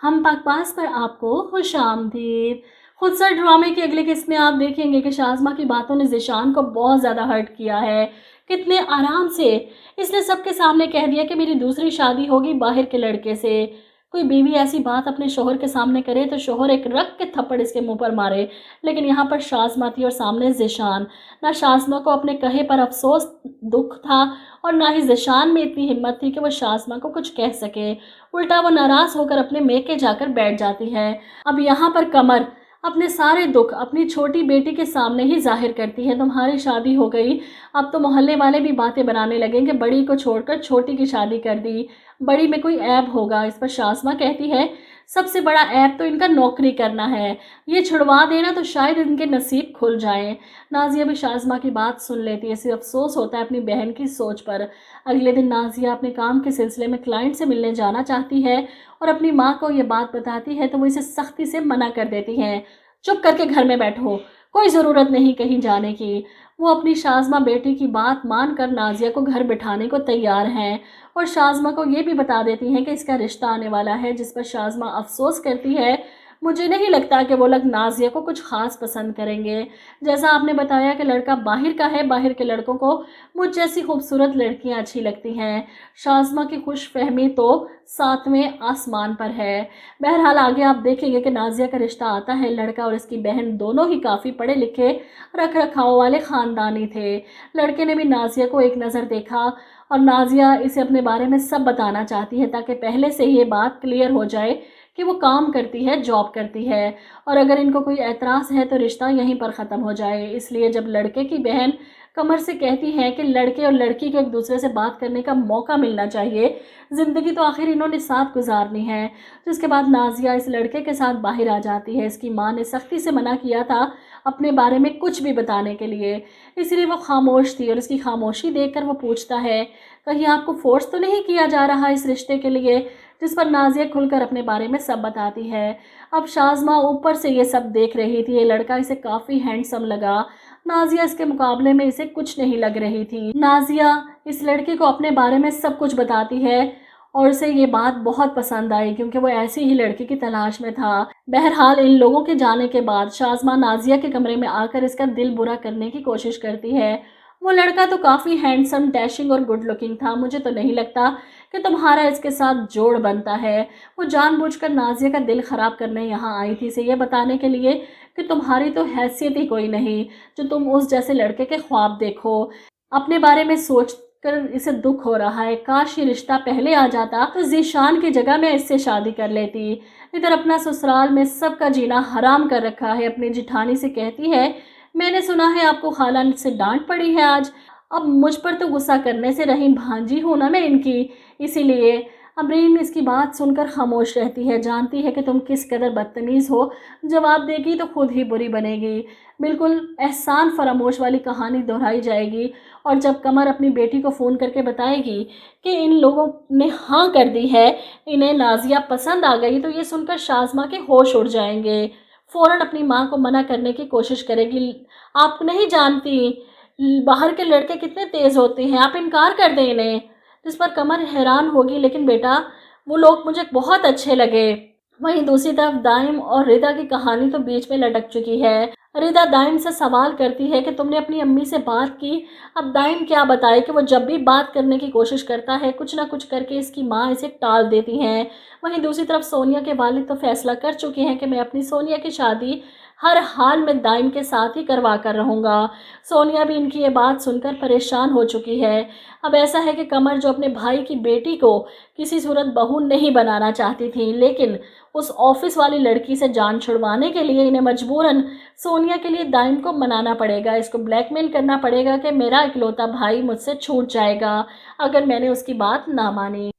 हम पाकबाज़ पर आपको खुशामदीद। खुदसर ड्रामे की अगली किस्त में आप देखेंगे कि शाज़मा की बातों ने ज़ीशान को बहुत ज़्यादा हर्ट किया है। कितने आराम से इसने सबके सामने कह दिया कि मेरी दूसरी शादी होगी बाहर के लड़के से। कोई बीवी ऐसी बात अपने शोहर के सामने करे तो शोहर एक रख के थप्पड़ इसके मुंह पर मारे, लेकिन यहाँ पर शाज़मा थी और सामने ज़ीशान। ना शाज़मा को अपने कहे पर अफसोस दुख था और ना ही ज़ीशान में इतनी हिम्मत थी कि वो शाज़मा को कुछ कह सके। उल्टा वो नाराज़ होकर अपने मेके जाकर बैठ जाती है। अब यहाँ पर कमर अपने सारे दुख अपनी छोटी बेटी के सामने ही जाहिर करती है। तुम्हारी शादी हो गई, अब तो मोहल्ले वाले भी बातें बनाने लगे कि बड़ी को छोड़कर छोटी की शादी कर दी, बड़ी में कोई ऐब होगा। इस पर शाज़मा कहती है सबसे बड़ा ऐब तो इनका नौकरी करना है, ये छुड़वा देना तो शायद इनके नसीब खुल जाएं। नाजिया भी शाज़मा की बात सुन लेती है। इसे अफसोस होता है अपनी बहन की सोच पर। अगले दिन नाजिया अपने काम के सिलसिले में क्लाइंट से मिलने जाना चाहती है और अपनी माँ को ये बात बताती है तो वो इसे सख्ती से मना कर देती हैं। चुप करके घर में बैठो, कोई ज़रूरत नहीं कहीं जाने की। वो अपनी शाज़मा बेटी की बात मानकर नाजिया को घर बिठाने को तैयार हैं और शाज़मा को ये भी बता देती हैं कि इसका रिश्ता आने वाला है, जिस पर शाज़मा अफसोस करती है मुझे नहीं लगता कि वो लोग नाजिया को कुछ ख़ास पसंद करेंगे। जैसा आपने बताया कि लड़का बाहर का है, बाहर के लड़कों को मुझ जैसी खूबसूरत लड़कियां अच्छी लगती हैं। शाज़मा की खुशफहमी तो 7वें आसमान पर है। बहरहाल आगे आप देखेंगे कि नाजिया का रिश्ता आता है। लड़का और इसकी बहन दोनों ही काफ़ी पढ़े लिखे रख रखाव वाले ख़ानदानी थे। लड़के ने भी नाजिया को एक नज़र देखा और नाजिया इसे अपने बारे में सब बताना चाहती है ताकि पहले से ही ये बात क्लियर हो जाए कि वो काम करती है, जॉब करती है, और अगर इनको कोई एतराज़ है तो रिश्ता यहीं पर ख़त्म हो जाए। इसलिए जब लड़के की बहन कमर से कहती है कि लड़के और लड़की को एक दूसरे से बात करने का मौका मिलना चाहिए, ज़िंदगी तो आखिर इन्होंने साथ गुजारनी है, जिसके बाद नाजिया इस लड़के के साथ बाहर आ जाती है। इसकी माँ ने सख्ती से मना किया था अपने बारे में कुछ भी बताने के लिए, इसलिए वो खामोश थी और उसकी खामोशी देखकर वो पूछता है कहीं आपको फोर्स तो नहीं किया जा रहा इस रिश्ते के लिए, जिस पर नाजिया खुलकर अपने बारे में सब बताती है। अब शाज़मा ऊपर से ये सब देख रही थी। ये लड़का इसे काफ़ी हैंडसम लगा। नाजिया इसके मुकाबले में इसे कुछ नहीं लग रही थी। नाजिया इस लड़के को अपने बारे में सब कुछ बताती है और उसे ये बात बहुत पसंद आई क्योंकि वो ऐसी ही लड़की की तलाश में था। बहरहाल इन लोगों के जाने के बाद शाज़मा नाजिया के कमरे में आकर इसका दिल बुरा करने की कोशिश करती है। वो लड़का तो काफ़ी हैंडसम, डैशिंग और गुड लुकिंग था, मुझे तो नहीं लगता कि तुम्हारा इसके साथ जोड़ बनता है। वो जानबूझकर नाजिया का दिल ख़राब करने यहाँ आई थी, इसे ये बताने के लिए कि तुम्हारी तो हैसियत ही कोई नहीं जो तुम उस जैसे लड़के के ख्वाब देखो। अपने बारे में सोच कर इसे दुख हो रहा है। काश ये रिश्ता पहले आ जाता तो ज़ीशान की जगह मैं इससे शादी कर लेती। इधर अपना ससुराल में सबका जीना हराम कर रखा है। अपनी जिठानी से कहती है मैंने सुना है आपको खाला से डांट पड़ी है आज। अब मुझ पर तो गुस्सा करने से रही, भांजी हूँ ना मैं इनकी, इसीलिए। अमरीन इसकी बात सुनकर खामोश रहती है। जानती है कि तुम किस कदर बदतमीज़ हो, जवाब देगी तो खुद ही बुरी बनेगी। बिल्कुल एहसान फरामोश वाली कहानी दोहराई जाएगी और जब कमर अपनी बेटी को फ़ोन करके बताएगी कि इन लोगों ने हाँ कर दी है, इन्हें नाजिया पसंद आ गई, तो ये सुनकर शाज़मा के होश उड़ जाएंगे। फ़ौरन अपनी माँ को मना करने की कोशिश करेगी। आप नहीं जानती बाहर के लड़के कितने तेज़ होते हैं, आप इनकार कर दें इन्हें। जिस पर कमर हैरान होगी लेकिन बेटा वो लोग मुझे बहुत अच्छे लगे। वहीं दूसरी तरफ दाइम और रिदा की कहानी तो बीच में लटक चुकी है। रिदा दाइम से सवाल करती है कि तुमने अपनी अम्मी से बात की। अब दाइम क्या बताए कि वो जब भी बात करने की कोशिश करता है कुछ ना कुछ करके इसकी माँ इसे टाल देती हैं। वहीं दूसरी तरफ सोनिया के वालिद तो फैसला कर चुके हैं कि मैं अपनी सोनिया की शादी हर हाल में दाइम के साथ ही करवा कर रहूँगा। सोनिया भी इनकी ये बात सुनकर परेशान हो चुकी है। अब ऐसा है कि कमर जो अपने भाई की बेटी को किसी सूरत बहू नहीं बनाना चाहती थी, लेकिन उस ऑफिस वाली लड़की से जान छुड़वाने के लिए इन्हें मजबूरन सोनिया के लिए दाइम को मनाना पड़ेगा। इसको ब्लैकमेल करना पड़ेगा कि मेरा इकलौता भाई मुझसे छूट जाएगा अगर मैंने उसकी बात ना मानी।